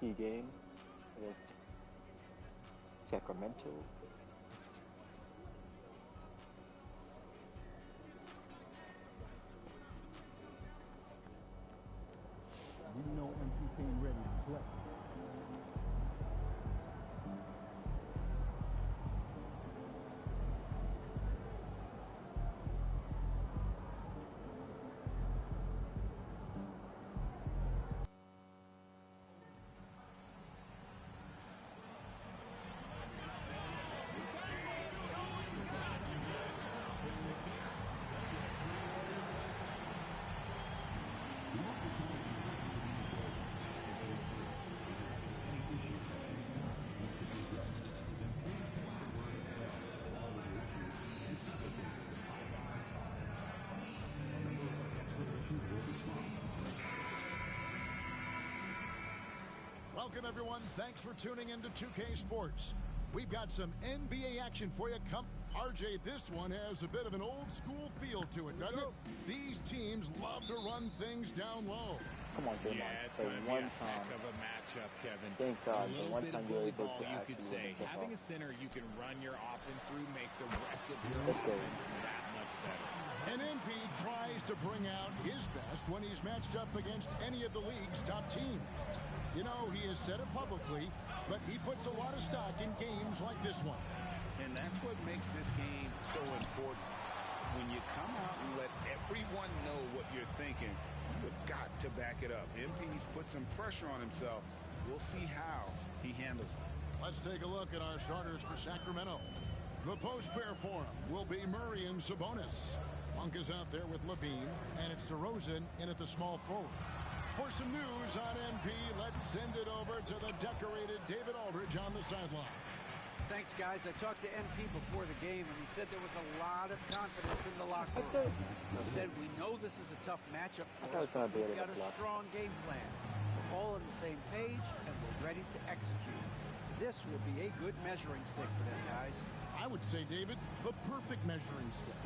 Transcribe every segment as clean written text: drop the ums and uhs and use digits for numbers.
MP game against Sacramento. Didn't know MP came ready to play. Welcome, everyone. Thanks for tuning into 2K Sports. We've got some NBA action for you. RJ, this one has a bit of an old-school feel to it, doesn't it? These teams love to run things down low. Come on, Draymond. Yeah, it's going to be a heck of a matchup, Kevin. Thank God. A little bit of bully ball, you could say. Having a center you can run your offense through makes the rest of your offense that much better. And MP tries to bring out his best when he's matched up against any of the league's top teams. You know, he has said it publicly, but he puts a lot of stock in games like this one. And that's what makes this game so important. When you come out and let everyone know what you're thinking, you've got to back it up. MP's put some pressure on himself. We'll see how he handles it. Let's take a look at our starters for Sacramento. The post pair for him will be Murray and Sabonis. Monk is out there with Levine, and it's DeRozan in at the small forward. For some news on MP, let's send it over to the decorated David Aldridge on the sideline. Thanks, guys. I talked to MP before the game, and he said there was a lot of confidence in the locker room. He said, we know this is a tough matchup for us, but we've got a strong game plan. We're all on the same page, and we're ready to execute. This will be a good measuring stick for them, guys. I would say, David, the perfect measuring stick.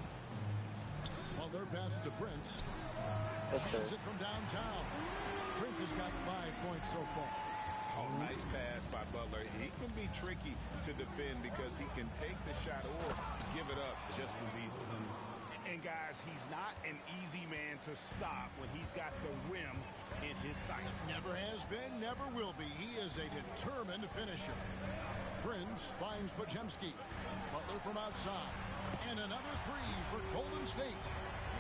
Well, their pass to Prince. Gets it from downtown. Prince has got 5 points so far. Oh, nice pass by Butler. He can be tricky to defend because he can take the shot or give it up just as easily. And, guys, he's not an easy man to stop when he's got the rim in his sights. Never has been, never will be. He is a determined finisher. Prince finds Podziemski. Butler from outside. And another three for Golden State.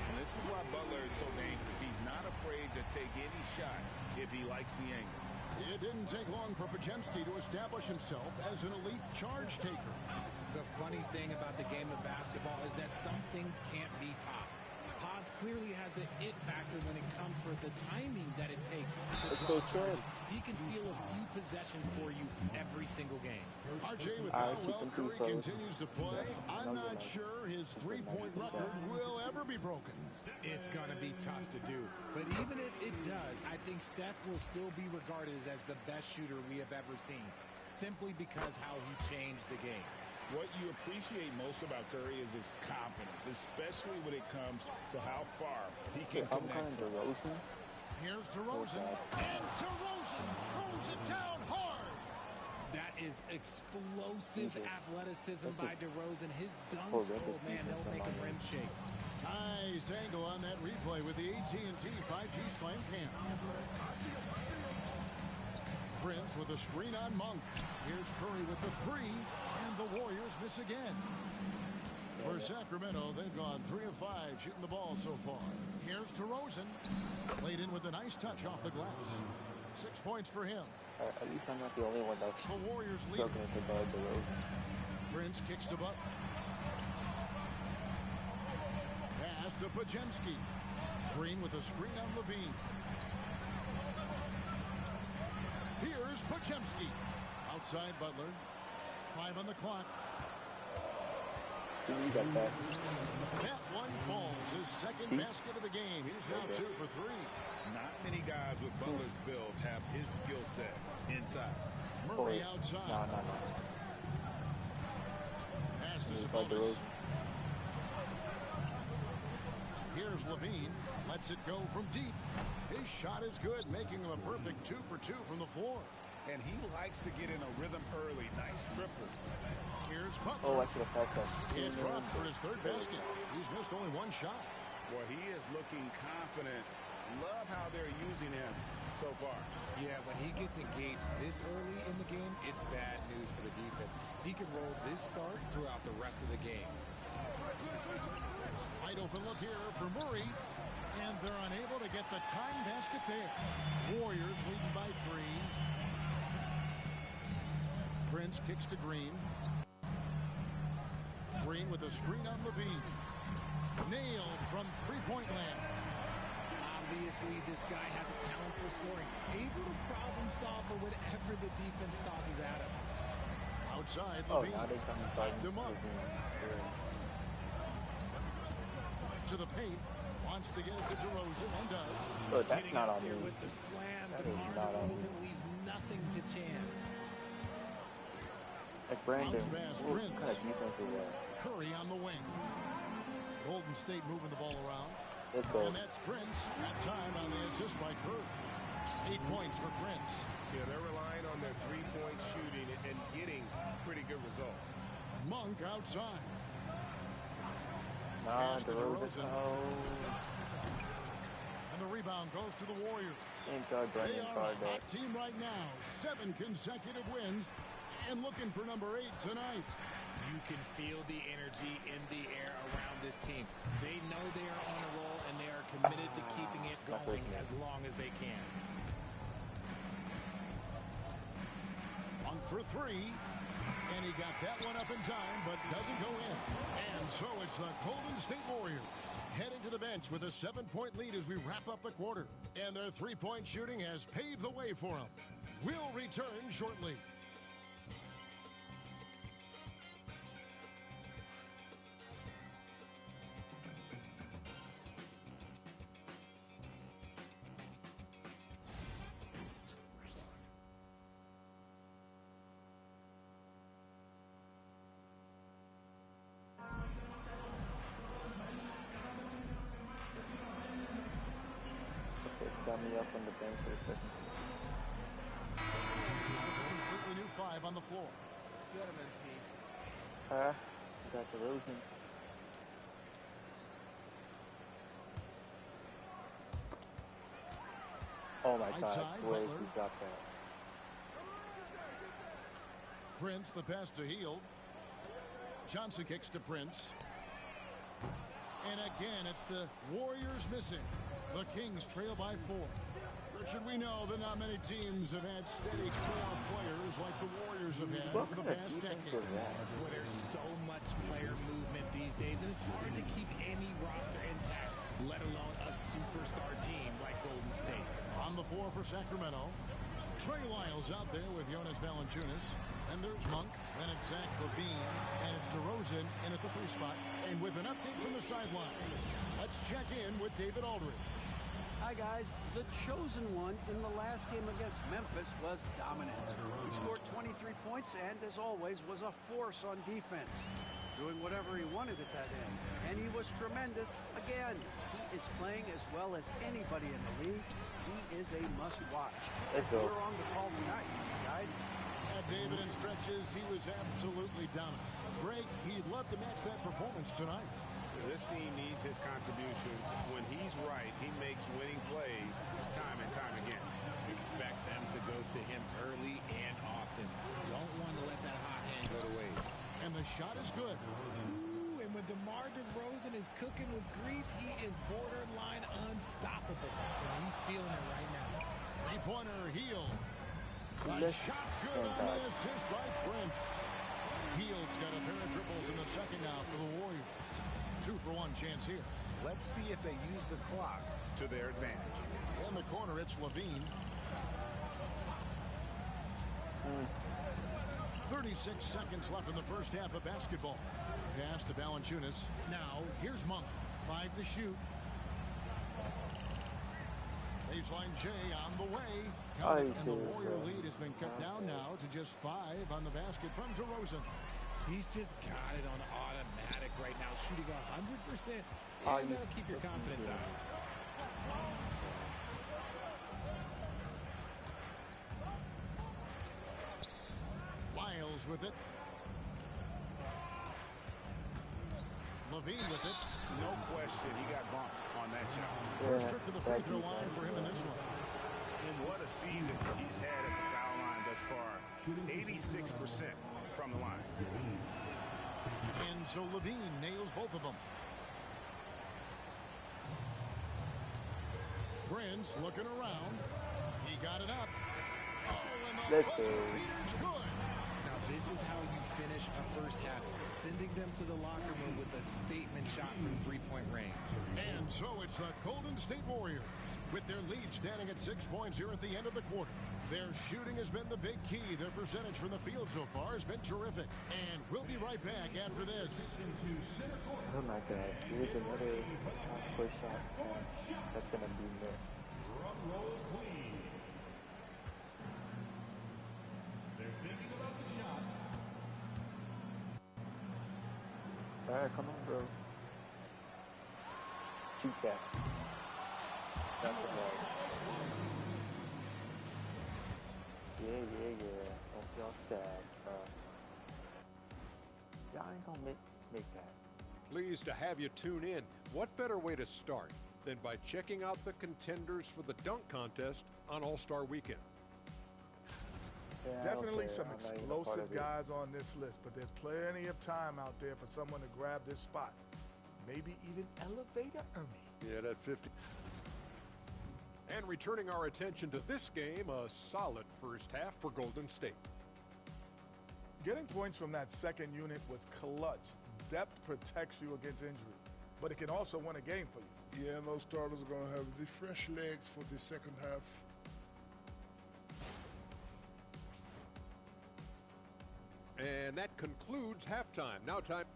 And this is why Butler is so dangerous. He's not afraid to take any shot if he likes the angle. It didn't take long for Podziemski to establish himself as an elite charge taker. The funny thing about the game of basketball is that some things can't be taught. Pods clearly has the it factor when it comes for the timing that it takes to draw charges. He can steal a few possessions for you every single game. RJ, with how well Curry continues to play, I'm not sure his three-point record will ever be broken. It's going to be tough to do. But even if it does, I think Steph will still be regarded as the best shooter we have ever seen, simply because how he changed the game. What you appreciate most about Curry is his confidence, especially when it comes to how far he can connect. Here's DeRozan, and DeRozan throws it down hard. That is explosive athleticism by DeRozan. His dunks, oh man, they'll make a rim shake. Nice angle on that replay with the AT&T 5G Slam Cam. Prince with a screen on Monk. Here's Curry with the three, and the Warriors miss again. For Sacramento, they've gone 3 of 5 shooting the ball so far. Here's DeRozan, played in with a nice touch off the glass. 6 points for him. At least I'm not the only one that's the Warriors lead. struggling to guard DeRozan. Prince kicks to Butler. Pass to Podziemski. Green with a screen on Levine. Here's Podziemski. Outside Butler. 5 on the clock. That one falls his second basket of the game. He's now 2 for 3. Not many guys with Butler's build have his skill set inside. Murray outside. Pass to Sabonis. Here's Levine. Lets it go from deep. His shot is good, making him a perfect 2 for 2 from the floor. and he likes to get in a rhythm early. Nice triple. Here's Butler. Oh, I should have passed that. He dropped for his third basket. He's missed only one shot. Boy, he is looking confident. Love how they're using him so far. Yeah, when he gets engaged this early in the game, it's bad news for the defense. He can roll this start throughout the rest of the game. Wide open look here for Murray. And they're unable to get the tying basket there. Warriors leading by 3. Prince kicks to Green. Green with a screen on Levine. Nailed from three-point land. Obviously, this guy has a talent for scoring. Able to problem solve for whatever the defense tosses at him. Outside, Oh, Levine. now they come Backed him up. To the paint. Wants to get it to DeRozan and does. But that's not on me. With the slam, That is not on me. DeRozan leaves nothing to chance. Like Brandon, Bounce pass, what Prince. kind of defense is that? Curry on the wing. Golden State moving the ball around. Let's go. And that's Prince. That time on the assist by Curry. 8 points for Prince. Yeah, they're relying on their three-point shooting and getting pretty good results. Monk outside. Nah, Pass to DeRozan. DeRozan. Oh, And the rebound goes to the Warriors. thank God They Brandon are called a that. hot team right now. 7 consecutive wins. And looking for number 8 tonight. You can feel the energy in the air around this team. They know they are on a roll, and they are committed to keeping it going as long as they can. Monk for 3. And he got that one up in time, but doesn't go in. And so it's the Golden State Warriors heading to the bench with a 7-point lead as we wrap up the quarter. And their three-point shooting has paved the way for them. We'll return shortly. Got me up on the bench for a second. Completely new 5 on the floor. Get him, MP. Got DeRozan. Oh my God, I Outside, swear Butler. he dropped that. Prince, the pass to Hield. Johnson kicks to Prince. And again, it's the Warriors missing. The Kings trail by 4. Richard, we know that not many teams have had steady core players like the Warriors have had What over the kind of past defense decade. was that? Well, there's so much player movement these days, and it's hard to keep any roster intact, let alone a superstar team like Golden State. On the floor for Sacramento. Trey Lyles out there with Jonas Valanciunas. And there's Monk. Then it's Zach LaVine. And it's DeRozan in at the 3 spot. And with an update from the sideline, let's check in with David Aldridge. Hi, guys. The chosen one in the last game against Memphis was dominant. He scored 23 points and, as always, was a force on defense, doing whatever he wanted at that end. And he was tremendous again. He is playing as well as anybody in the league. He is a must-watch. Let's go. We're on the call tonight, guys. David, in stretches, he was absolutely dominant. Greg, he'd love to match that performance tonight. This team needs his contributions. When he's right, he makes winning plays time and time again. Expect them to go to him early and often. Don't want to let that hot hand go to waste. And the shot is good. Ooh, and when DeMar DeRozan is cooking with grease, he is borderline unstoppable. And he's feeling it right now. Three-pointer, Hield. The shot's good on the assist by Prince. Hield's got a pair of triples in the second now for the Warriors. 2-for-1 chance here. Let's see if they use the clock to their advantage. In the corner, it's Levine. 36 seconds left in the first half of basketball. Pass to Valanciunas. Now, here's Monk. 5 to shoot. Baseline J on the way. And the Warrior lead has been cut down now to just 5 on the basket from DeRozan. He's just got it on automatic right now, shooting 100%, and that'll keep your confidence up. Nails with it. Levine with it. No question, he got bumped on that shot. First trip to the free throw line for him in this one. And what a season he's had at the foul line thus far. 86% from the line. And so Levine nails both of them. Prince looking around. He got it up. Oh, and the buzzer beater's good. Now, this is how you finish a first half, sending them to the locker room with a statement shot from three-point range. And so it's the Golden State Warriors, with their lead standing at 6 points here at the end of the quarter. Their shooting has been the big key. Their percentage from the field so far has been terrific. And we'll be right back after this. Oh my God, here's another half-court shot that's going to be missed. Alright, come on, bro. Shoot that. That's the ball. Yeah. Don't feel sad, bro. Y'all ain't gonna make that. Pleased to have you tune in. What better way to start than by checking out the contenders for the dunk contest on All-Star Weekend? Yeah, Definitely some I'm not even a part explosive of it. guys on this list, but there's plenty of time out there for someone to grab this spot. Maybe even elevator Ernie. Yeah, that 50. And returning our attention to this game, a solid first half for Golden State. Getting points from that second unit was clutch. Depth protects you against injury, but it can also win a game for you. Yeah, and those starters are going to have the fresh legs for the second half. And that concludes halftime. Now time.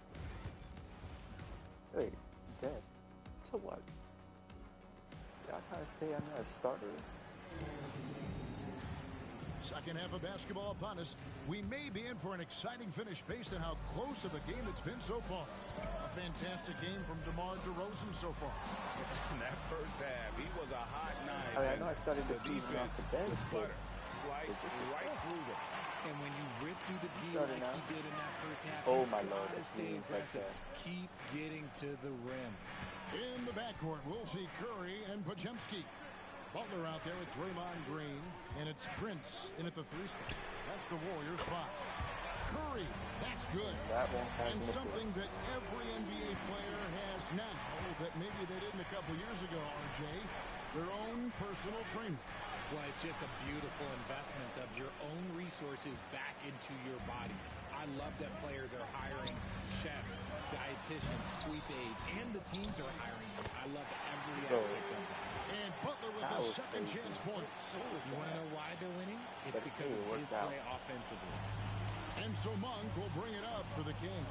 Wait, Dad, to what? Y'all trying to say I'm not a starter? Second half of basketball upon us. We may be in for an exciting finish based on how close of a game it's been so far. A fantastic game from DeMar DeRozan so far. In that first half, he was a hot knife. I know I started the season off the bench, but sliced right through them. And when you rip through the D like he did in that first half, oh my Lord, gotta stay aggressive. Keep getting to the rim. In the backcourt, we'll see Curry and Podziemski. Butler out there with Draymond Green, and it's Prince in at the 3 spot. That's the Warriors' 5. Curry, that's good. That won't happen. And something that every NBA player has now that maybe they didn't a couple years ago, RJ, their own personal trainer. Well, it's just a beautiful investment of your own resources back into your body. I love that players are hiring chefs, dietitians, sweep aides, and the teams are hiring them. I love every aspect of it. And Butler with the second chance points. You want to know why they're winning? It's because of his play offensively. And so Monk will bring it up for the King.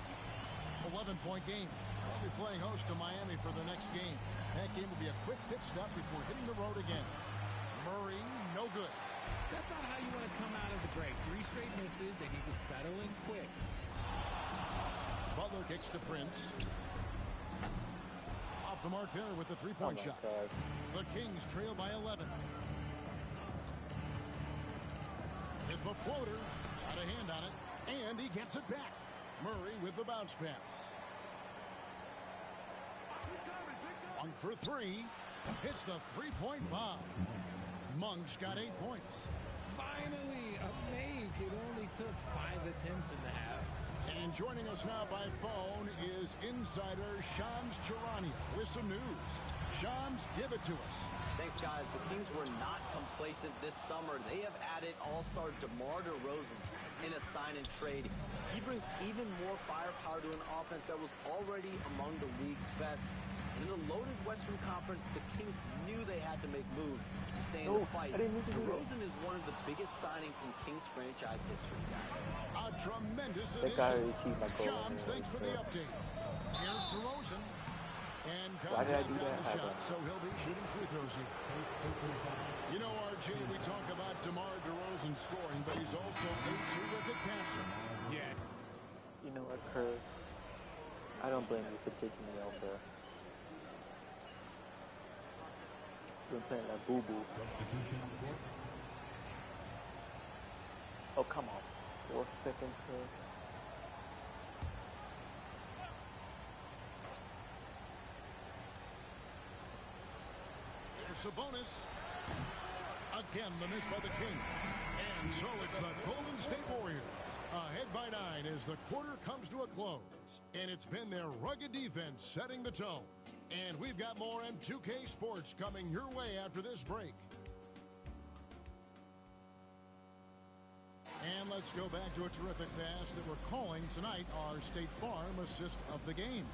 11-point game. They'll be playing host to Miami for the next game. That game will be a quick pit stop before hitting the road again. Murray, no good. That's not how you want to come out of the break. 3 straight misses. They need to settle in quick. Butler kicks to Prince. Off the mark there with the 3-point shot. God. The Kings trail by 11. Hit the floater. Got a hand on it. And he gets it back. Murray with the bounce pass. Monk for 3. Hits the 3-point bomb. Monk's got 8 points. Finally, a make. It only took 5 attempts in the half. And joining us now by phone is insider Shams Charania with some news. Shams, give it to us. Thanks, guys. The Kings were not complacent this summer. They have added all-star DeMar DeRozan in a sign-and-trade. He brings even more firepower to an offense that was already among the league's best. In the loaded Western Conference, the Kings knew they had to make moves to stay in the fight. DeRozan is one of the biggest signings in Kings franchise history, guys. A tremendous addition. Shams, thanks for the update. Here's DeRozan. And contact on the shot, so he'll be shooting free throws here. You know, RJ, we talk about DeMar DeRozan scoring, but he's also a terrific passer. Yeah. You know what, Kerr? I don't blame you for taking me out there. Been playing like boo-boo. Oh, come on. 4 seconds here. Here's Sabonis. Again, the miss by the King. And so it's the Golden State Warriors. Ahead by 9 as the quarter comes to a close. And it's been their rugged defense setting the tone. And we've got more M2K Sports coming your way after this break. And let's go back to a terrific pass that we're calling tonight our State Farm assist of the game.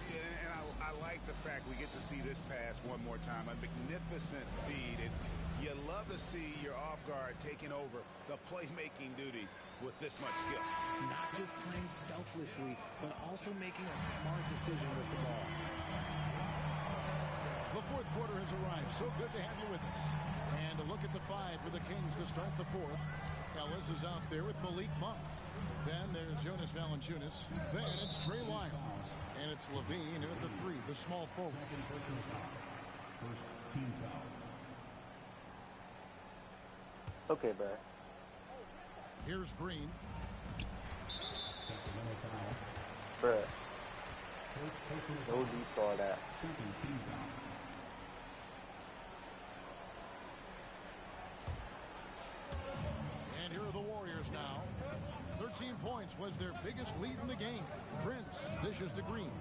Yeah, and I like the fact we get to see this pass one more time. A magnificent feed. And you love to see your off guard taking over the playmaking duties with this much skill. Not just playing selflessly, but also making a smart decision with the ball. The fourth quarter has arrived. So good to have you with us. And a look at the 5 for the Kings to start the fourth. Ellis is out there with Malik Monk. Then there's Jonas Valanciunas. Then it's Trey Lyles. And it's Levine in at the 3, the small forward. First team foul. Okay, bro. Here's Green. Sacramento foul. Bruh. First personal No foul. need for all that. Second team foul. And here are the Warriors now. 13 points was their biggest lead in the game. Prince dishes to Green.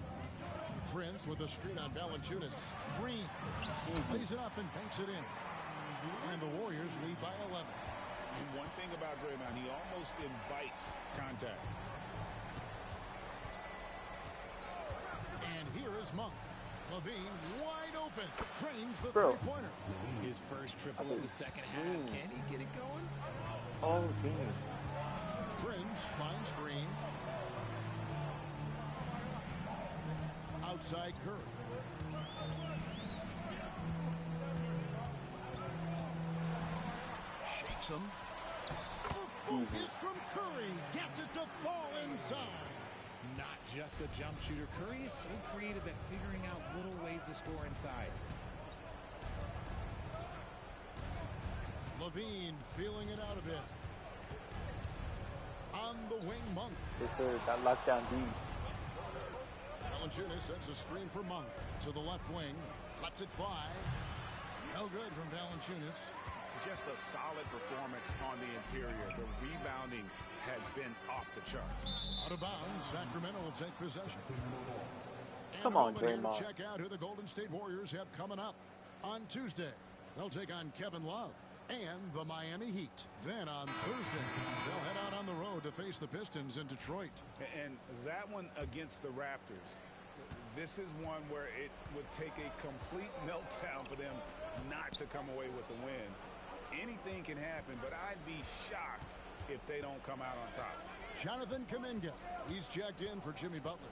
Prince with a screen on Valanciunas. Green lays it up and banks it in. And the Warriors lead by 11. And one thing about Draymond, he almost invites contact. And here is Monk. Levine wide open. Trains the Bro. three-pointer. His first triple of the second half. Can he get it going? All game. Prince finds Green. Outside Curry. Shakes him. Focus from Curry. Gets it to fall inside. Not just a jump shooter. Curry is so creative at figuring out little ways to score inside. Levine feeling it out a bit. On the wing, Monk. Yes, sir. That lockdown D. Valanciunas sets a screen for Monk to the left wing. Lets it fly. No good from Valanciunas. Just a solid performance on the interior. The rebounding has been off the charts. Out of bounds, Sacramento will take possession. Come on, Draymond. Check out who the Golden State Warriors have coming up. On Tuesday, they'll take on Kevin Love and the Miami Heat. Then on Thursday, they'll head out on the road to face the Pistons in Detroit. And that one against the Raptors, this is one where it would take a complete meltdown for them not to come away with the win. Anything can happen, but I'd be shocked if they don't come out on top. Jonathan Kuminga. He's checked in for Jimmy Butler.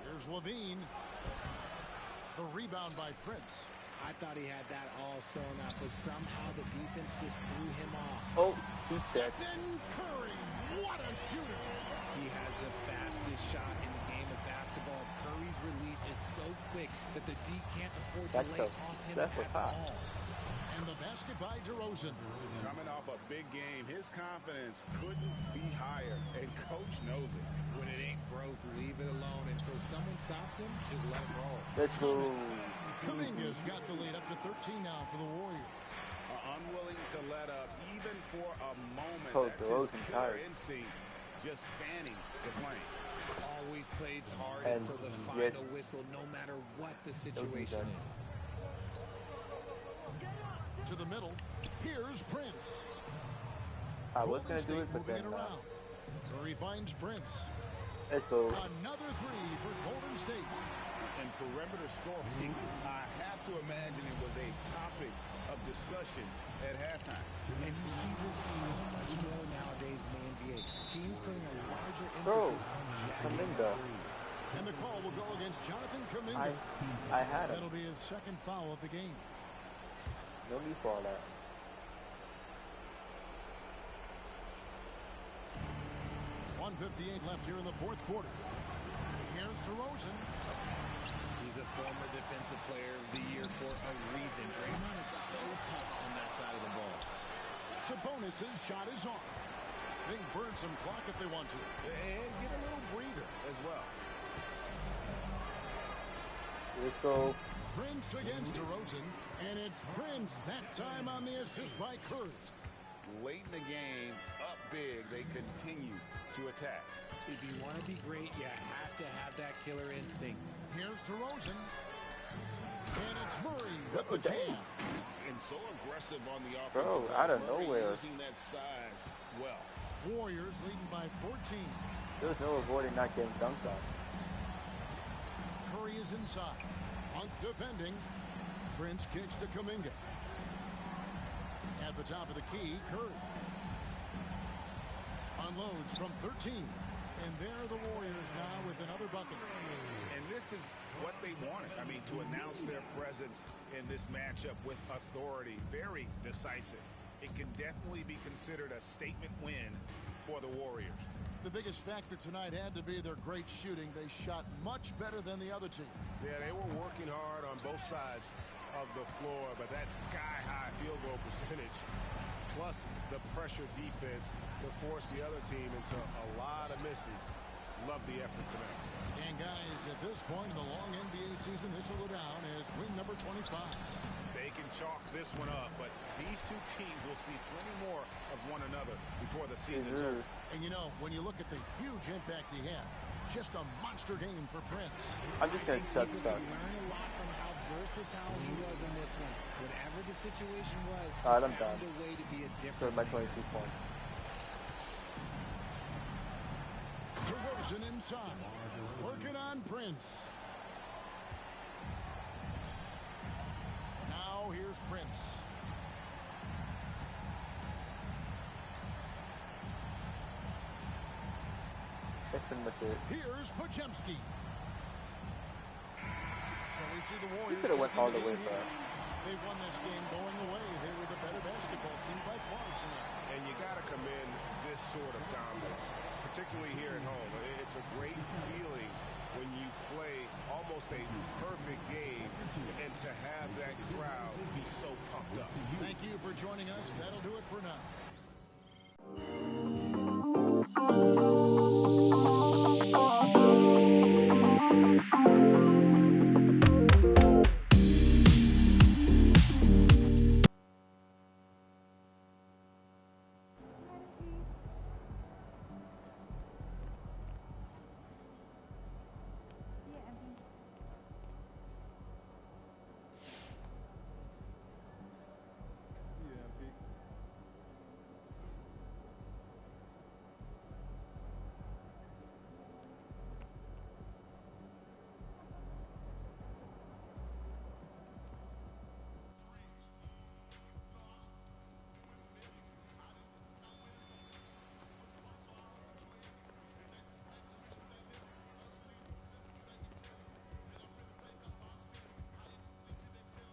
Here's Levine. The rebound by Prince. I thought he had that all sewn up, but somehow the defense just threw him off. Oh, he's dead. Stephen Curry. What a shooter. He has the fastest shot in the game of basketball. Curry's release is so quick that the D can't afford to lay off him at all. And the basket by DeRozan. Coming off a big game, his confidence couldn't be higher, and Coach knows it. When it ain't broke, leave it alone until someone stops him. Just let him roll. Let's go. Kuminga's got the lead up to 13 now for the Warriors. Unwilling to let up even for a moment. Oh, That's his DeRozan killer tired. instinct, just fanning the flame. Always plays hard And until the yet- final whistle, no matter what the situation is. To the middle. Here's Prince. I was Golden going to do State it, but moving then it around. Curry finds Prince. let's go. Another 3 for Golden State. And perimeter scoring, I have to imagine it was a topic of discussion at halftime. And you see this so much more nowadays in the NBA. Teams putting a larger Bro, emphasis on jagging Kuminga. threes. And the call will go against Jonathan Kuminga. I had him. That'll be his second foul of the game. No need for all that. .158 left here in the fourth quarter. Here's DeRozan. He's a former defensive player of the year for a reason. Draymond is so tough on that side of the ball. Sabonis misses. Shot is off. They can burn some clock if they want to. And get a little breather as well. Let's go. Prince against DeRozan, and it's Prince that time on the assist by Curry. Late in the game, up big, they continue to attack. If you want to be great, you have to have that killer instinct. Here's DeRozan. And it's Murray with the jam. And so aggressive on the offense. Bro, out of nowhere. Using that size well. Warriors leading by 14. There's no avoiding not getting dunked on. Curry is inside. Monk defending. Prince kicks to Kuminga. At the top of the key, Curry unloads from 13. And there are the Warriors now with another bucket. And this is what they wanted. I mean, to announce their presence in this matchup with authority. Very decisive. It can definitely be considered a statement win for the Warriors. The biggest factor tonight had to be their great shooting. They shot much better than the other team. Yeah, they were working hard on both sides of the floor, but that sky-high field goal percentage, plus the pressure defense to force the other team into a lot of misses. Love the effort tonight. And guys, at this point in the long NBA season, this will go down as win number 25. They can chalk this one up, but these two teams will see plenty more of one another before the season's over. And you know, when you look at the huge impact he had, just a monster game for Prince. I'm just going to shut this up. Learn a lot from how versatile he was in this one. Whatever the situation was, he I'm found done. a way to be a For difference my maker. 22 points. DeRozan inside, working on Prince. Now here's Prince. That's pretty much it. Here's Podziemski. So we see the Warriors. Could have went all the way here. back. They won this game going away. They were the better basketball team by far tonight. And you got to commend this sort of dominance, particularly here at home. It's a great feeling when you play almost a perfect game and to have that crowd be so pumped up. Thank you for joining us. That'll do it for now.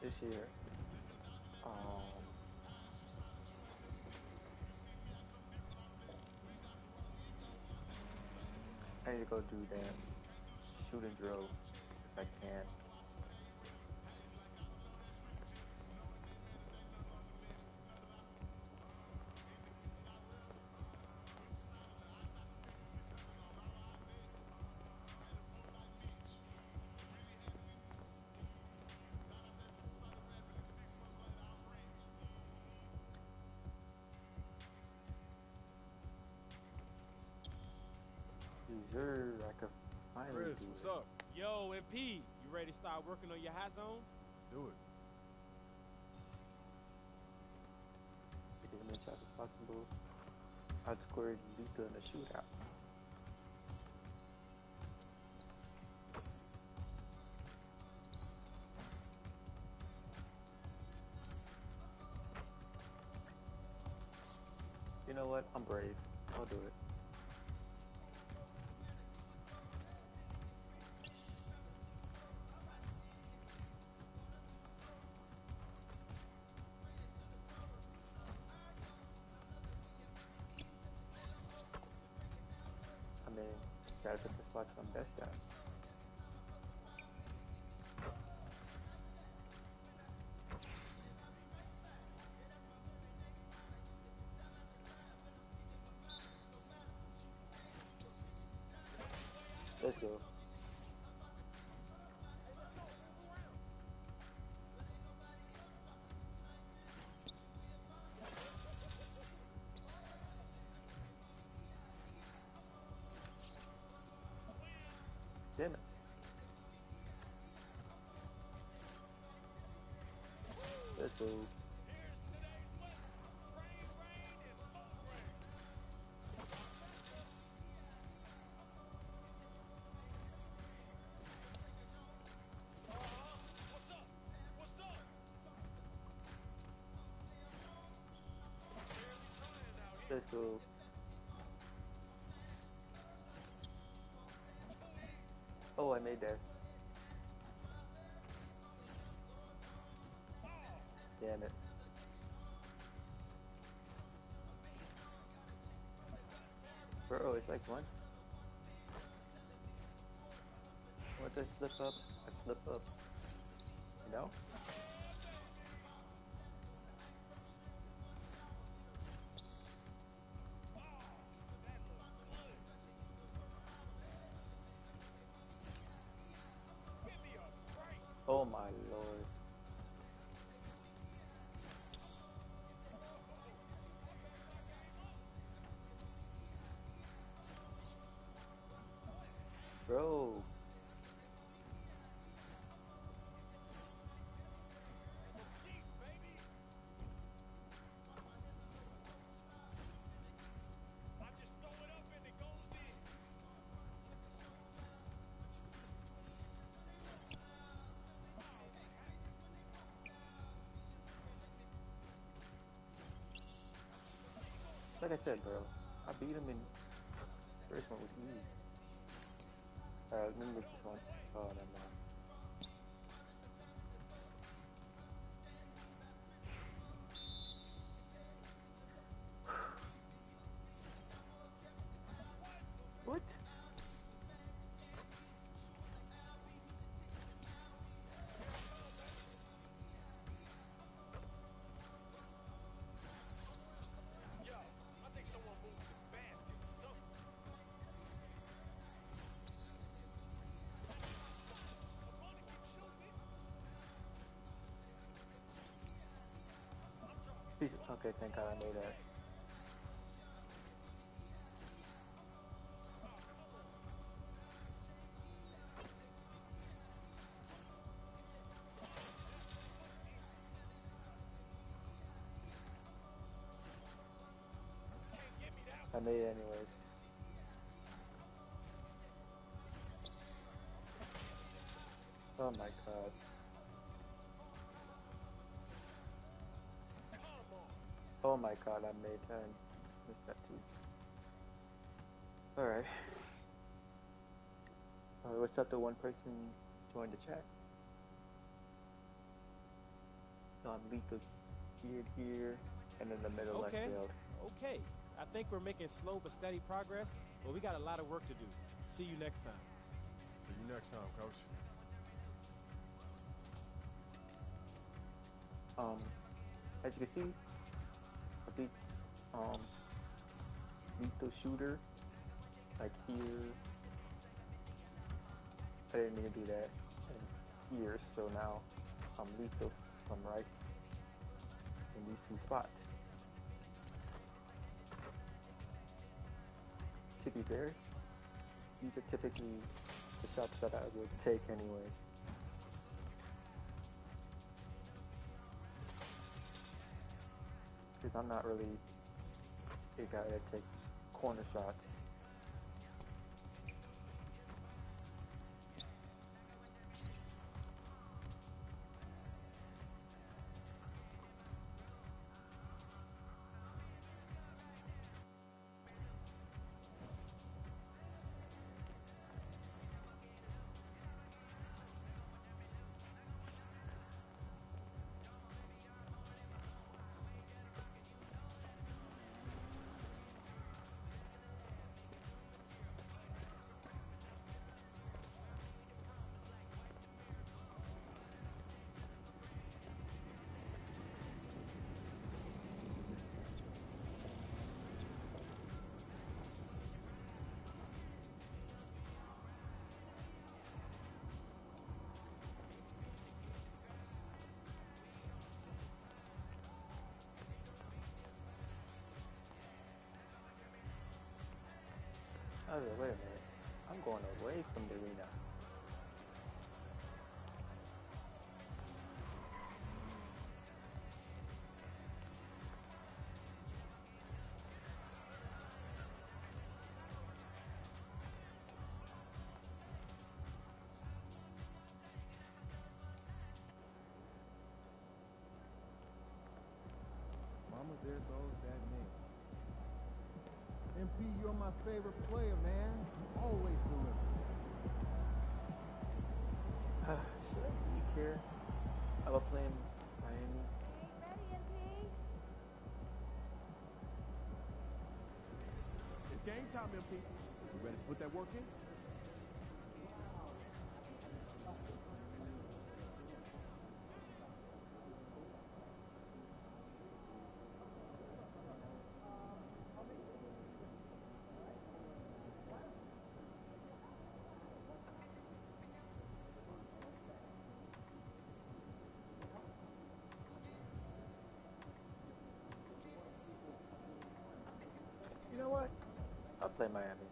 This year, I need to go do that shooting drill if I can. Sure, I could finally Chris, do what's it. up? Yo, MP, you ready to start working on your hot zones? Let's do it. Get as many shots as possible. Outscored Luka in the shootout. You know what? I'm brave. I'll do it. I mean, gotta pick the spots I'm best at. Let's go. Damn it. Let's go. Let's go. Oh, I made that. Damn it. Bro, it's like one. Once I slip up, I slip up. You know? Oh my lord. Bro. Like I said, bro, I beat him in first one with ease. Alright, let me look this one. Oh, never mind. What? Okay, thank God I made that. I made it anyways. Oh my god. Oh my god, I made that. Missed that too. Alright. What's up to one person join the chat? Lethal Beard here, and in the middle I failed. Okay. I think we're making slow but steady progress, but we got a lot of work to do. See you next time. See you next time, Coach. As you can see, I beat lethal shooter like here. I didn't mean to do that. And here, so now I'm lethal from right in these two spots. To be fair, these are typically the shots that I would take anyways. Because I'm not really a guy that takes corner shots. Wait a minute. I'm going away from the arena. Mama, there goes that name. MP, you're my favorite player, man. You always deliver. Should I be here? I will play in Miami. Hey, ready, MP? It's game time, MP. You ready to put that work in? You know what? I'll play Miami.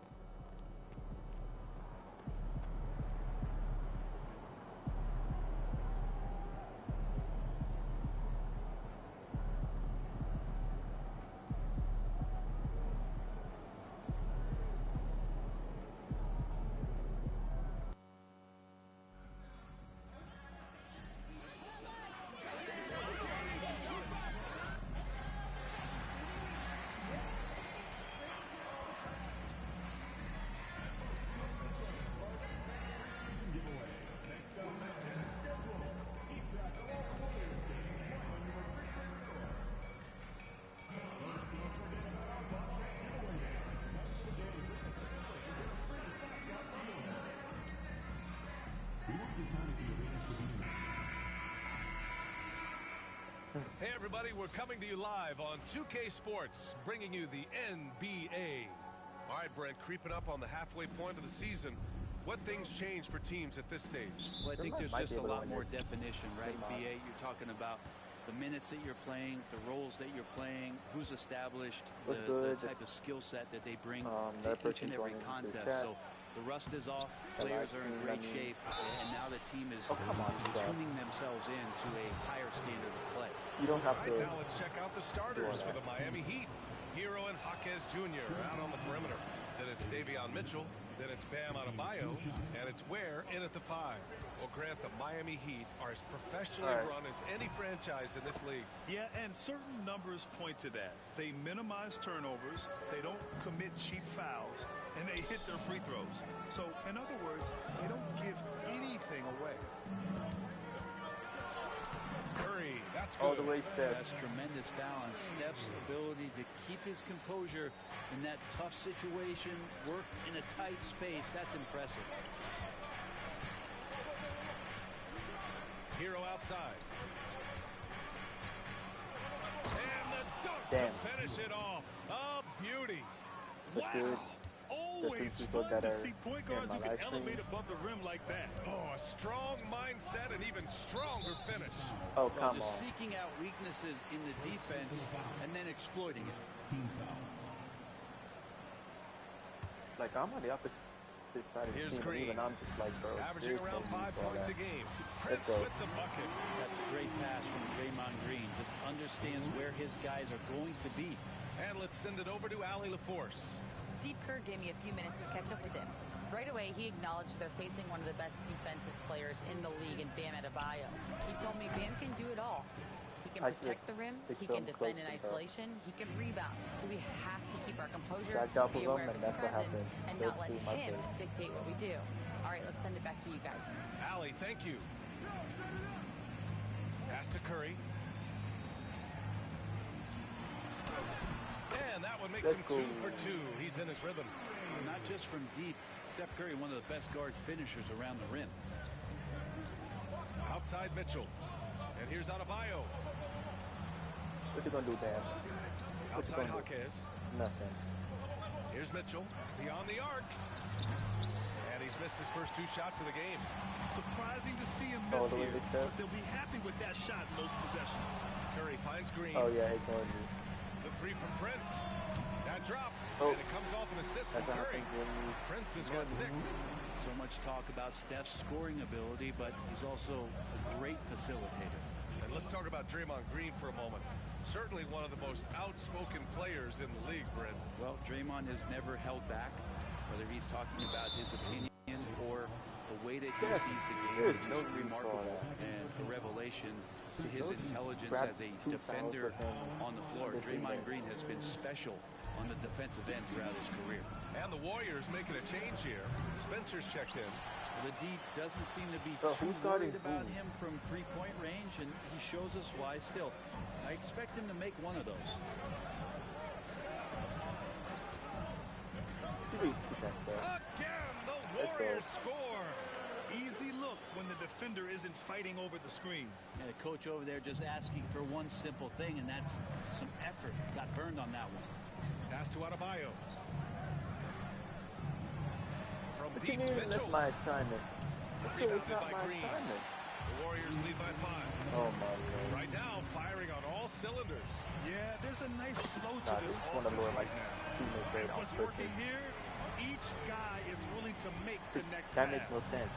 Hey everybody, we're coming to you live on 2K Sports, bringing you the NBA. All right, Brent, creeping up on the halfway point of the season. What things change for teams at this stage? Well, I think there's just a lot more definition, right? BA, you're talking about the minutes that you're playing, the roles that you're playing, who's established, the type of skill set that they bring to each and every contest. So the rust is off, players are in great shape, and now the team is tuning themselves in to a higher standard of play. You don't have to. Now let's check out the starters for the Miami Heat. Hero and Jaquez Jr. out on the perimeter. Then it's Davion Mitchell. Then it's Bam Adebayo. And it's Ware in at the 5. Well, Grant, the Miami Heat are as professionally run as any franchise in this league. Yeah, and certain numbers point to that. They minimize turnovers, they don't commit cheap fouls, and they hit their free throws. So, in other words, they don't give anything away. Curry, that's good. All the way, Steph. That's tremendous balance. Steph's ability to keep his composure in that tough situation, work in a tight space, that's impressive. Hero outside. And the dunk to finish it off. A beauty. That's wow. Good. Always fun to see point guards who can elevate above the rim like that. Oh, a strong mindset and even stronger finish. Oh, come just on. Seeking out weaknesses in the defense and then exploiting it. Team foul. Like, I'm on the opposite side of the Here's team, Green. and I'm just like, bro. Averaging around 5 points a game. Let's Prince go. with the bucket. That's a great pass from Draymond Green. Just understands where his guys are going to be. And let's send it over to Allie LaForce. Steve Kerr gave me a few minutes to catch up with him. Right away, he acknowledged they're facing one of the best defensive players in the league in Bam Adebayo. He told me Bam can do it all. He can protect the rim, he can defend in isolation, he can rebound. So we have to keep our composure, be aware of his presence, and not let him dictate what we do. All right, let's send it back to you guys. Allie, thank you. Pass to Curry. And that one makes him 2 for 2. He's in his rhythm. Not just from deep. Steph Curry, one of the best guard finishers around the rim. Outside Mitchell. And here's Adebayo. What's he going to do, Dan? Outside Jaquez. Nothing. Here's Mitchell. Beyond the arc. And he's missed his first 2 shots of the game. Surprising to see him miss here, but they'll be happy with that shot in those possessions. Curry finds Green. Oh, yeah, ignored me. The three from Prince. That drops, and it comes off an assist from Curry. Prince has got 6. So much talk about Steph's scoring ability, but he's also a great facilitator. And let's talk about Draymond Green for a moment. Certainly one of the most outspoken players in the league, Brent. Well, Draymond has never held back, whether he's talking about his opinion or the way that he sees the game, which is remarkable and a revelation to his intelligence as a defender on the floor. Draymond Green has been special on the defensive end throughout his career. And the Warriors making a change here. Spencer's checked in. The D doesn't seem to be too worried about him from three-point range, and he shows us why. Still, I expect him to make one of those. Again, the Warriors score. Easy look when the defender isn't fighting over the screen. And the coach over there just asking for one simple thing, and that's some effort. Got burned on that one. Pass to Adebayo. From But deep, you didn't Mitchell. my assignment. Mitchell was not my Green. assignment. The Warriors lead by 5. Oh my lord. Right now, firing on all cylinders. Yeah, there's a nice flow to Nah, this this is one of offense my right now. teammate grade on What's working purpose. here, each guy is willing to make the next That pass. makes no sense.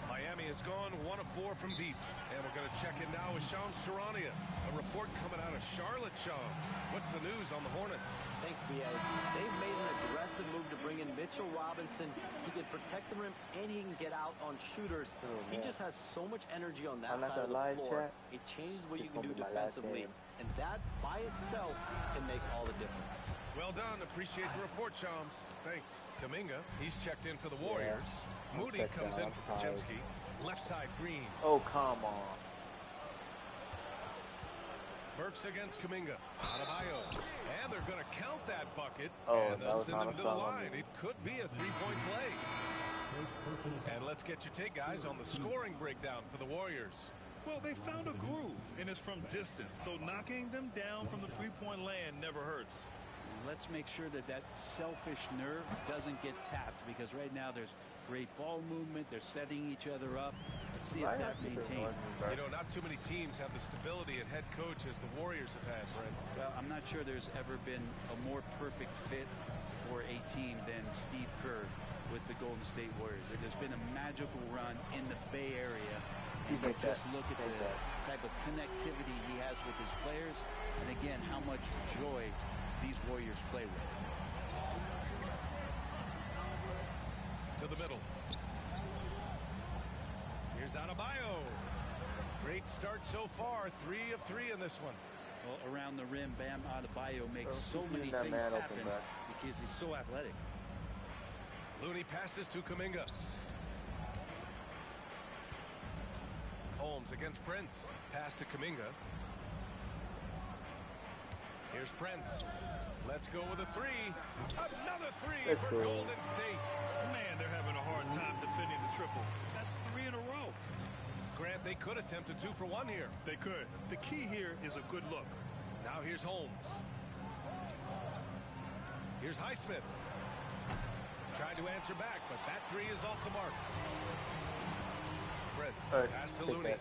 Miami has gone 1 of 4 from deep. And we're going to check in now with Shams Charania. A report coming out of Charlotte, Shams. What's the news on the Hornets? Thanks, B.A. They've made an aggressive move to bring in Mitchell Robinson. He can protect the rim and he can get out on shooters. He just has so much energy on that side of the floor. It changes what you can do defensively. And that by itself can make all the difference. Well done. Appreciate the report, Shams. Thanks. Kuminga, he's checked in for the Warriors. Moody comes in for Podziemski. Left side, Green. Oh, come on. Burks against Kuminga. Adebayo. And they're going to count that bucket. Oh, and they'll send them to the line. It could be a three-point play. And let's get your take, guys, on the scoring breakdown for the Warriors. Well, they found a groove, and it's from distance. So knocking them down from the three-point land never hurts. Let's make sure that that selfish nerve doesn't get tapped, because right now there's great ball movement. They're setting each other up. Let's see if that maintains. You know, not too many teams have the stability at head coach as the Warriors have had, Brent. Well, I'm not sure there's ever been a more perfect fit for a team than Steve Kerr with the Golden State Warriors. There's been a magical run in the Bay Area. And you just look at the type of connectivity he has with his players, and again, how much joy these Warriors play with. To the middle. Here's Adebayo. Great start so far. 3 of 3 in this one. Well, around the rim, Bam Adebayo makes so many things happen because he's so athletic. Looney passes to Kuminga. Holmes against Prince. Pass to Kuminga. Here's Prince. Let's go with a 3. Another 3 for Golden State. Man, they're having a hard time defending the triple. That's 3 in a row. Grant, they could attempt a 2 for 1 here. They could. The key here is a good look. Now here's Holmes. Here's Highsmith. Tried to answer back, but that 3 is off the mark. Prince, pass to Looney.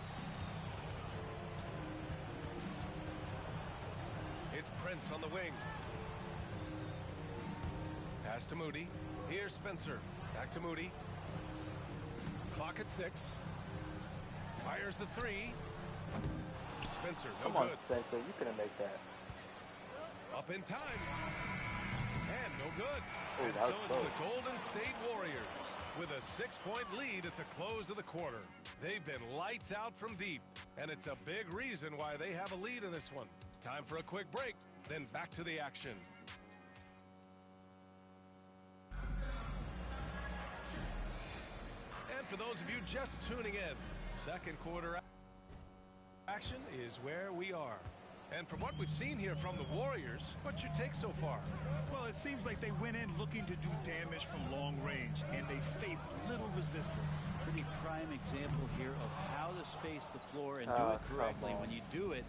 It's Prince on the wing. Pass to Moody. Here's Spencer. Back to Moody. Clock at 6. Fires the 3. Spencer, no good. Come on, Spencer. You couldn't make that. Up in time. And no good. Oh, and that so was it's close. the Golden State Warriors with a 6-point lead at the close of the quarter. They've been lights out from deep, and it's a big reason why they have a lead in this one. Time for a quick break, then back to the action. And for those of you just tuning in, second quarter action is where we are. And from what we've seen here from the Warriors, what's your take so far? Well, it seems like they went in looking to do damage from long range, and they faced little resistance. Pretty prime example here of how to space the floor and do it correctly. When you do it,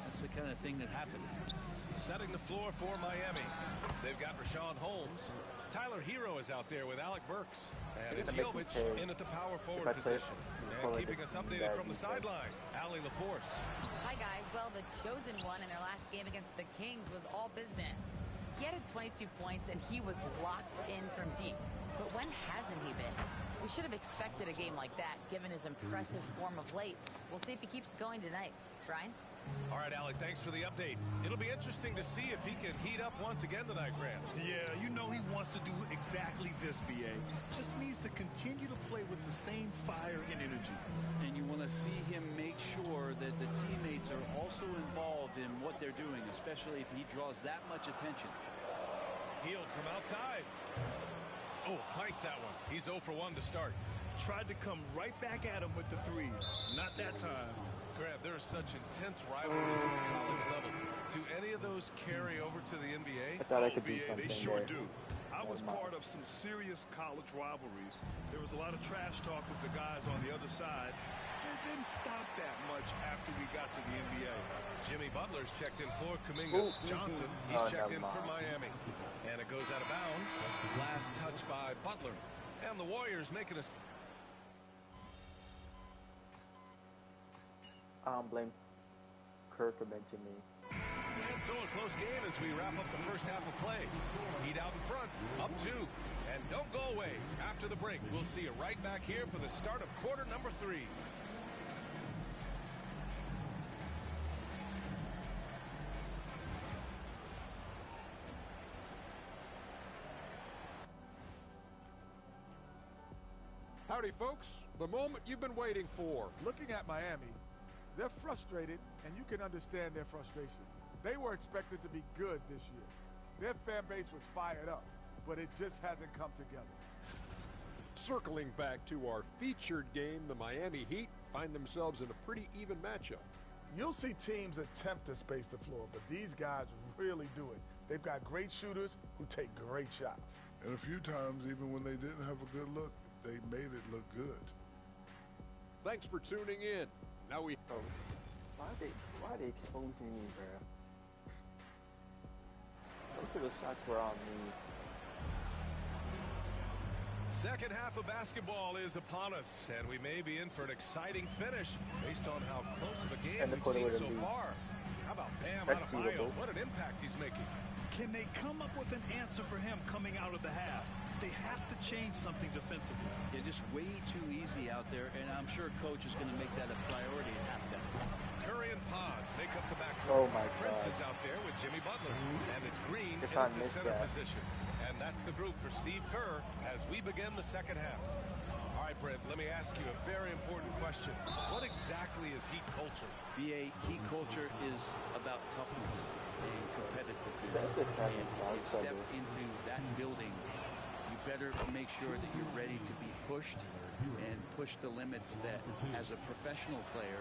that's the kind of thing that happens. setting the floor for Miami. They've got Rashawn Holmes. Tyler Hero is out there with Alec Burks. And it's Jovic in at the power forward position. And keeping us updated from the sideline, Allie LaForce. Hi, guys. Well, the chosen one in their last game against the Kings was all business. He had 22 points, and he was locked in from deep. But when hasn't he been? We should have expected a game like that, given his impressive form of late. We'll see if he keeps going tonight. Brian? All right, Alec, thanks for the update. It'll be interesting to see if he can heat up once again tonight, Grant. Yeah, you know he wants to do exactly this, BA. Just needs to continue to play with the same fire and energy. And you want to see him make sure that the teammates are also involved in what they're doing, especially if he draws that much attention. Healed from outside. Oh, clanks that one. He's 0 for 1 to start. Tried to come right back at him with the three. Not that time. Grant, there are such intense rivalries at the college level. Do any of those carry over to the NBA? I thought I could do BA, something they sure there. do. I was part of some serious college rivalries. There was a lot of trash talk with the guys on the other side. It didn't stop that much after we got to the NBA. Jimmy Butler's checked in for Kuminga. Johnson, he's checked in for Miami. And it goes out of bounds. Last touch by Butler. And the Warriors making us. I don't blame Kerr for benching me. And so a close game as we wrap up the first half of play. Heat out in front, up 2. And don't go away. After the break, we'll see you right back here for the start of quarter number 3. Howdy, folks. The moment you've been waiting for. Looking at Miami, they're frustrated, and you can understand their frustration. They were expected to be good this year. Their fan base was fired up, but it just hasn't come together. Circling back to our featured game, the Miami Heat find themselves in a pretty even matchup. You'll see teams attempt to space the floor, but these guys really do it. They've got great shooters who take great shots. And a few times, even when they didn't have a good look, they made it look good. Thanks for tuning in. Now we... Oh, why are they exposing me, bro? Most of the shots were on me. Second half of basketball is upon us, and we may be in for an exciting finish based on how close of a game we've seen so far. How about Bam Adebayo? What an impact he's making. Can they come up with an answer for him coming out of the half? They have to change something defensively. They're just way too easy out there, and I'm sure coach is going to make that a priority at halftime. Curry and Pods make up the backcourt. Oh my Prince God. is out there with Jimmy Butler, and it's Green If in I the missed center that. position. And that's the group for Steve Kerr as we begin the second half. All right, Brent, let me ask you a very important question. What exactly is Heat culture? BA, Heat culture is about toughness and competitiveness. And if you step into that building, you better make sure that you're ready to be pushed and push the limits that, as a professional player,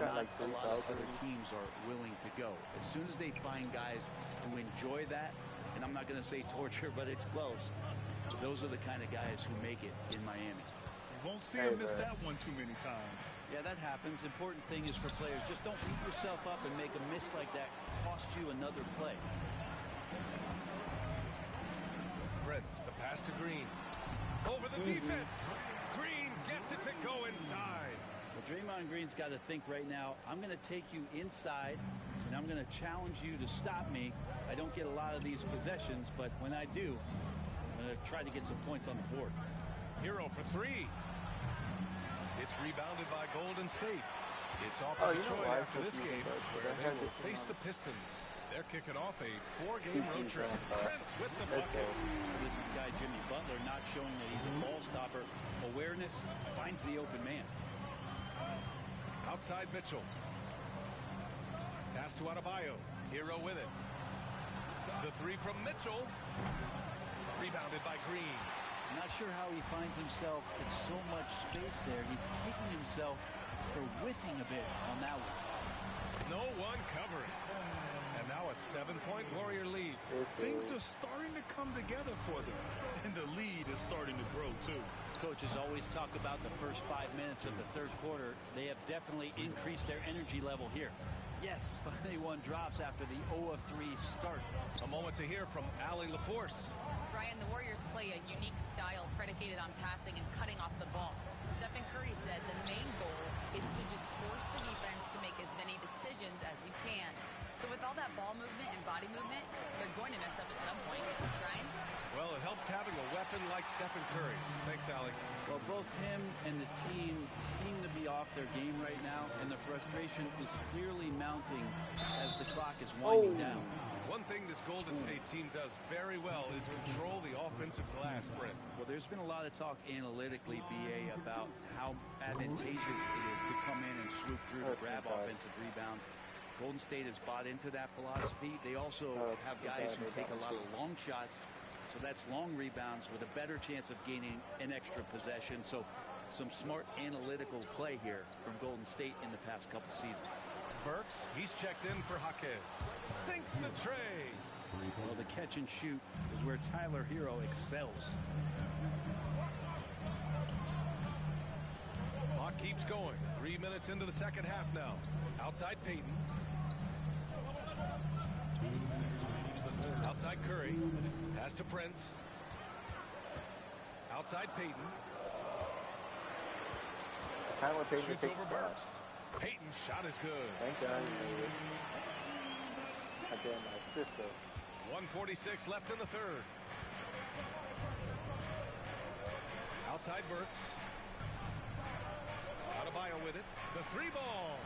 not a lot of other teams are willing to go. As soon as they find guys who enjoy that, and I'm not going to say torture, but it's close, those are the kind of guys who make it in Miami. You won't see him miss that one too many times. Yeah, that happens. Important thing is for players, just don't beat yourself up and make a miss like that cost you another play. Prince, the pass to Green. Over the defense. Green gets it to go inside. Well, Draymond Green's got to think right now, I'm going to take you inside, and I'm going to challenge you to stop me. I don't get a lot of these possessions, but when I do, I'm going to try to get some points on the board. Hero for 3. It's rebounded by Golden State. It's off to Detroit after this game, where they will face the Pistons. They're kicking off a 4-game road trip. Prince with the bucket. This guy, Jimmy Butler, not showing that he's a ball stopper. Awareness finds the open man. Outside Mitchell. Pass to Adebayo. Hero with it. The 3 from Mitchell. Rebounded by Green. I'm not sure how he finds himself. It's so much space there. He's kicking himself for whiffing a bit on that one. No one covering. And now a 7-point Warrior lead. Things are starting to come together for them. And the lead is starting to grow, too. Coaches always talk about the first 5 minutes of the third quarter. They have definitely increased their energy level here. Yes, finally one drops after the 0 of 3 start. A moment to hear from Allie LaForce. Brian, the Warriors play a unique style predicated on passing and cutting off the ball. Steph Curry said the main goal is to just force the defense to make as many decisions as you can. So with all that ball movement and body movement, they're going to mess up at some point. Brian? Well, it helps having a weapon like Steph Curry. Thanks, Allie. Well, both him and the team seem to be off their game right now, and the frustration is clearly mounting as the clock is winding down. One thing this Golden State team does very well is control the offensive glass, Brent. Well, there's been a lot of talk analytically, BA, about how advantageous it is to come in and swoop through to grab offensive rebounds. Golden State has bought into that philosophy. They also have guys who take a lot of long shots, so that's long rebounds with a better chance of gaining an extra possession. So some smart analytical play here from Golden State in the past couple seasons. Burks, he's checked in for Jaquez. Sinks the tray. Well, the catch and shoot is where Tyler Hero excels. Clock keeps going. 3 minutes into the second half now. Outside Payton. Outside Curry. Pass to Prince. Outside Payton. Shoots over Burks. Payton's shot is good. Thank God he made it. Again, my sister. 1:46 left in the third. Outside Burks. Adebayo with it. The three ball.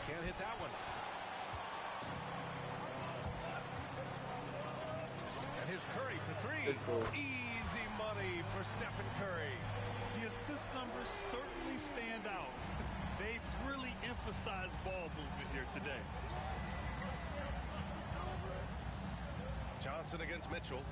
Can't hit that one. And here's Curry for three. Easy money for Stephen Curry. The assist numbers certainly stand out. They've really emphasized ball movement here today. Johnson against Mitchell.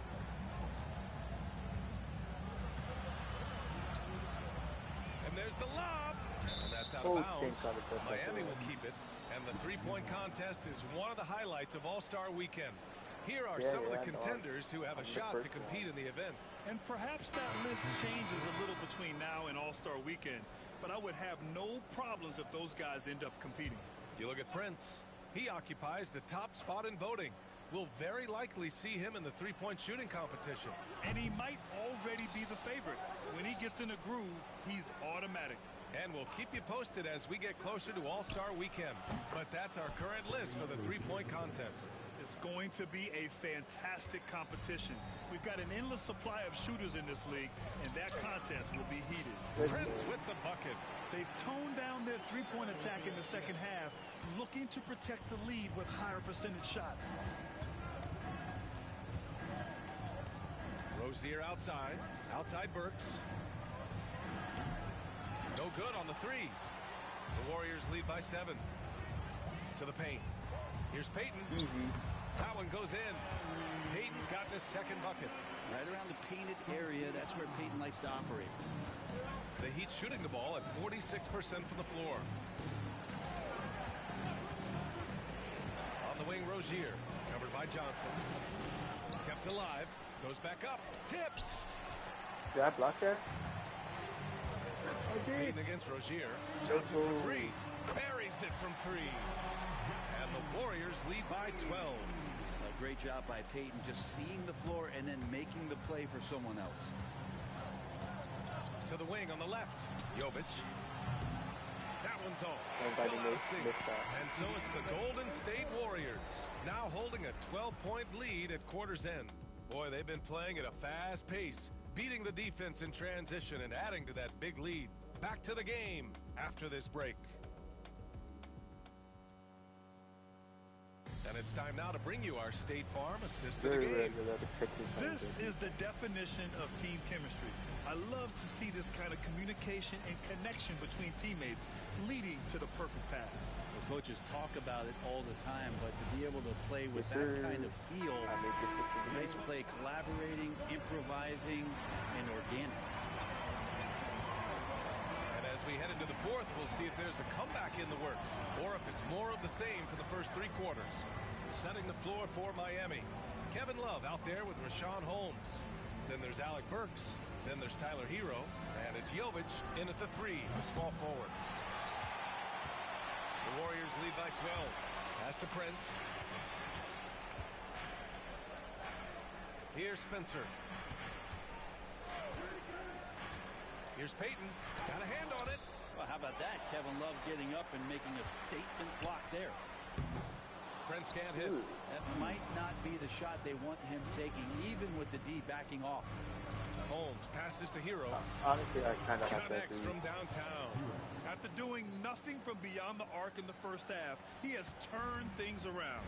And there's the lob. And that's out of bounds. Miami will keep it. And the three-point contest is one of the highlights of All-Star Weekend. Here are some of the contenders who have a shot to compete in the event. And perhaps that list changes a little between now and All-Star Weekend. But I would have no problems if those guys end up competing. You look at Prince. He occupies the top spot in voting. We'll very likely see him in the three-point shooting competition. And he might already be the favorite. When he gets in a groove, he's automatic. And we'll keep you posted as we get closer to All-Star Weekend. But that's our current list for the three-point contest. It's going to be a fantastic competition. We've got an endless supply of shooters in this league, and that contest will be heated. Prince with the bucket. They've toned down their three-point attack in the second half, looking to protect the lead with higher percentage shots. Rozier outside. Outside Burks. No good on the three. The Warriors lead by 7. To the paint. Here's Payton. That one goes in. Payton's gotten his second bucket. Right around the painted area, that's where Payton likes to operate. The Heat shooting the ball at 46% from the floor. On the wing, Rozier. Covered by Johnson. Kept alive. Goes back up. Tipped. Did I block that? Payton against Rozier. Johnson for three. Buries it from three. And the Warriors lead by 12. A great job by Payton just seeing the floor and then making the play for someone else. To the wing on the left. Jovic. That one's off. Still out of sync. And so it's the Golden State Warriors now holding a 12-point lead at quarter's end. Boy, they've been playing at a fast pace, beating the defense in transition and adding to that big lead. Back to the game after this break. And it's time now to bring you our State Farm assist to the game. This is the definition of team chemistry. I love to see this kind of communication and connection between teammates leading to the perfect pass. The coaches talk about it all the time, but to be able to play with that kind of feel, nice play, collaborating, improvising, and organic. And as we head into the fourth, we'll see if there's a comeback in the works, or if it's more of the same for the first three quarters. Setting the floor for Miami. Kevin Love out there with Rashawn Holmes. Then there's Alec Burks. Then there's Tyler Hero. And it's Jovic in at the three, a small forward. The The Warriors lead by 12. Pass to Prince. Here's Spencer. Here's Payton. Got a hand on it. Well, how about that? Kevin Love getting up and making a statement block there. Prince can't hit. That might not be the shot they want him taking, even with the D backing off. Holmes passes to Hero. Honestly, I kind of have that Connects from downtown. After doing nothing from beyond the arc in the first half, he has turned things around.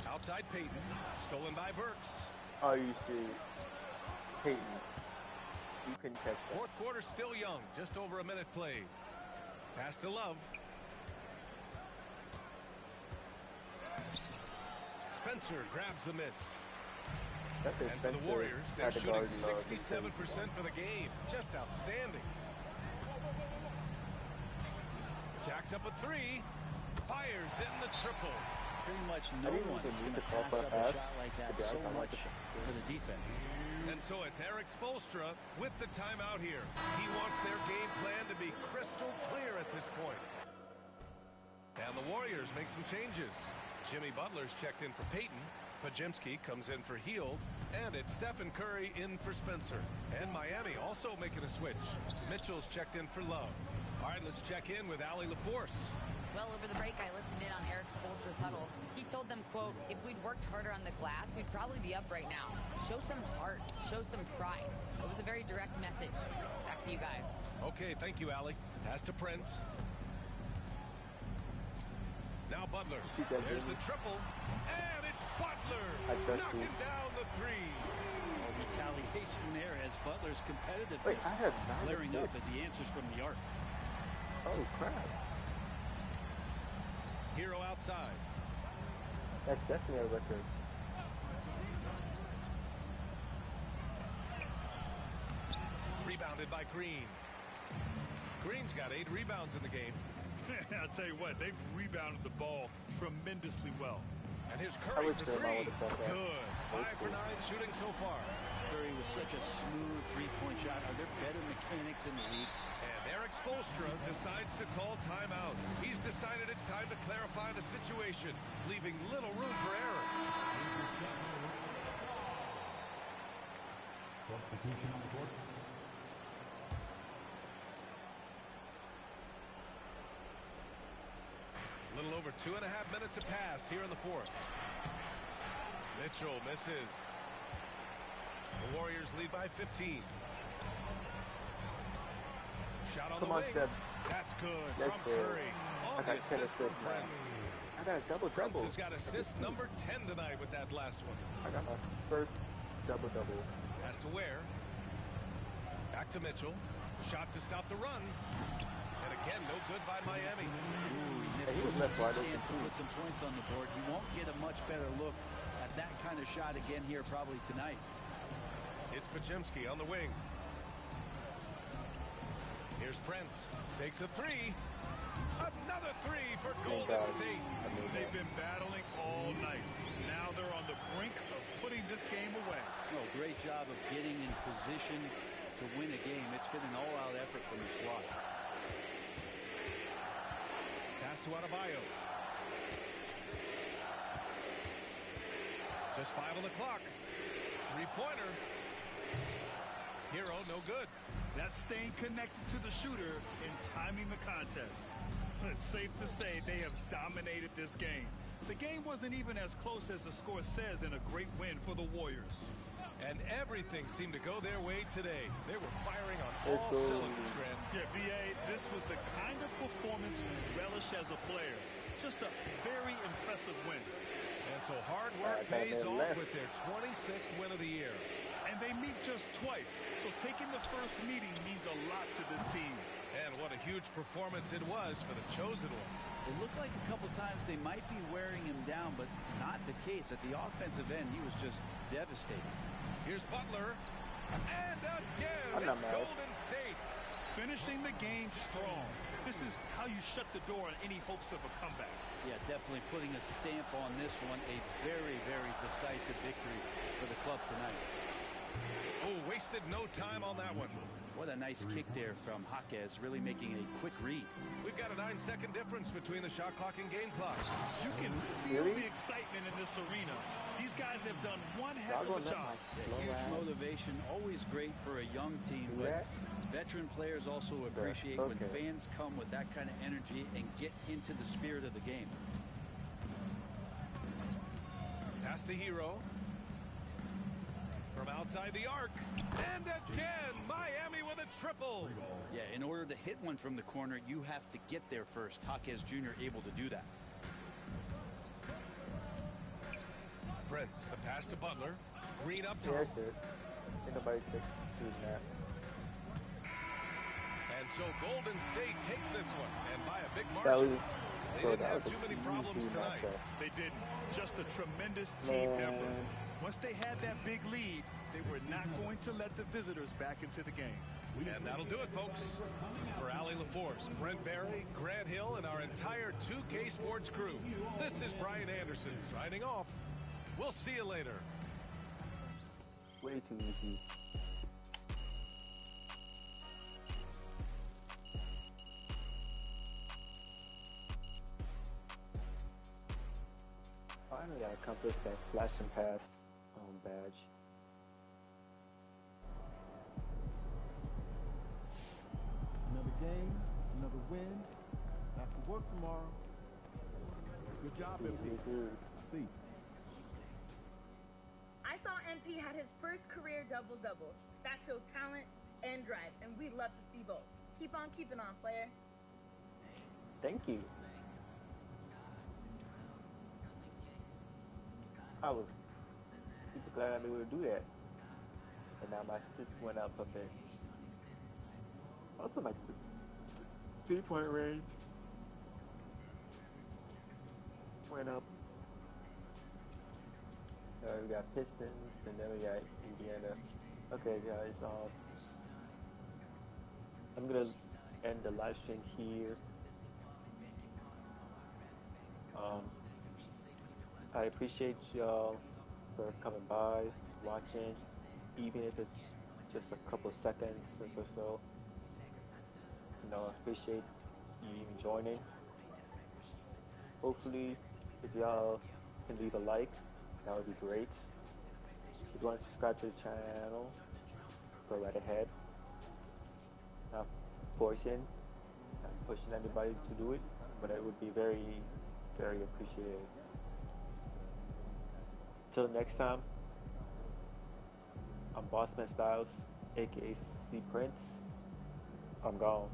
Outside Payton. Stolen by Burks. Oh, you see. Payton. You can catch that. Fourth quarter still young. Just over a minute played. Pass to Love. Spencer grabs the miss. And for the Warriors, they're shooting 67% for the game. Just outstanding. Jacks up a three. Fires in the triple. Pretty much no one is going to pass up a shot like that so much for the defense. And so it's Eric Spoelstra with the timeout here. He wants their game plan to be crystal clear at this point. And the Warriors make some changes. Jimmy Butler's checked in for Payton. Pajemski comes in for Hield. And it's Stephen Curry in for Spencer. And Miami also making a switch. Mitchell's checked in for Love. All right, let's check in with Allie LaForce. Well, over the break, I listened in on Eric Spoelstra's huddle. He told them, quote, if we'd worked harder on the glass, we'd probably be up right now. Show some heart. Show some pride. It was a very direct message. Back to you guys. Okay, thank you, Allie. Pass to Prince. Now Butler. There's the triple. And it's Butler knocking down the three. Well, retaliation there as Butler's competitiveness flaring up as he answers from the arc. Oh, crap. Hero outside. That's definitely a record. Rebounded by Green. Green's got 8 rebounds in the game. I'll tell you what, they've rebounded the ball tremendously well. And here's Curry for 3. Good. 5 for 9 shooting so far. Curry was such a smooth three-point shot. Are there better mechanics in the league? And Eric Spoelstra decides to call timeout. He's decided it's time to clarify the situation, leaving little room for error. Substitution on the court. A little over 2.5 minutes have passed here in the fourth. Mitchell misses. The Warriors lead by 15. Shot on the wing. That's good from Curry. On the assist from Prince. I got a double-double. Prince has got assist number 10 tonight with that last one. I got my first double-double. Has to Ware. Back to Mitchell. Shot to stop the run. And again, no good by Miami. Ooh, he missed a chance to put some points on the board. He won't get a much better look at that kind of shot again here probably tonight. It's Pajemski on the wing. Here's Prince. Takes a 3. Another 3 for Golden State. They've been battling all night. Now they're on the brink of putting this game away. Oh, great job of getting in position to win a game. It's been an all-out effort from the squad. Pass to Adebayo. Just 5 on the clock. 3-pointer. Hero, no good. That's staying connected to the shooter and timing the contest. It's safe to say they have dominated this game. The game wasn't even as close as the score says in a great win for the Warriors. And everything seemed to go their way today. They were firing on all cylinders, Grant. Yeah, B.A., this was the kind of performance you relish as a player. Just a very impressive win. And so hard work pays off with their 26th win of the year. And they meet just twice, so taking the first meeting means a lot to this team. And what a huge performance it was for the chosen one. It looked like a couple times they might be wearing him down, but not the case. At the offensive end, he was just devastating. Here's Butler. And again, it's Golden State. Finishing the game strong. This is how you shut the door on any hopes of a comeback. Yeah, definitely putting a stamp on this one. A very, very decisive victory for the club tonight. Oh, wasted no time on that one. What a nice kick there from Jaquez, really making a quick read. We've got a 9-second difference between the shot clock and game clock. You can feel the excitement in this arena. These guys have done one heck of a job. Huge motivation, always great for a young team, but veteran players also appreciate when fans come with that kind of energy and get into the spirit of the game. Pass to Hero. From outside the arc. And again, Miami with a triple. Yeah, in order to hit one from the corner, you have to get there first. Jaquez Jr. able to do that. Prince, the pass to Butler. Green up top. Yeah, that's it. Ain't nobody shooting that. And so Golden State takes this one, and by a big margin. They didn't have too many problems tonight. They didn't. Just a tremendous team effort. Once they had that big lead, they were not going to let the visitors back into the game. And that'll do it, folks. For Allie LaForce, Brent Barry, Grant Hill, and our entire 2K Sports crew, this is Brian Anderson signing off. We'll see you later. Way too easy. Finally, I accomplished that flash and pass badge. Another game, another win. Back to work tomorrow. Good job, MP. See. I saw MP had his first career double-double. That shows talent and drive, and we love to see both. Keep on keeping on, player. Thank you. I was super glad I'm able to do that. And now my assists went up a bit. Also, my 3-point range went up. We got Pistons, and then we got Indiana. Okay, guys, I'm gonna end the live stream here. I appreciate y'all for coming by, watching, even if it's just a couple seconds or so. You know, I appreciate you even joining. Hopefully, if y'all can leave a like, that would be great. If you want to subscribe to the channel, go right ahead. Not forcing, not pushing anybody to do it, but it would be very, very appreciated. Till next time, I'm Bossman Styles, aka C Prince. I'm gone.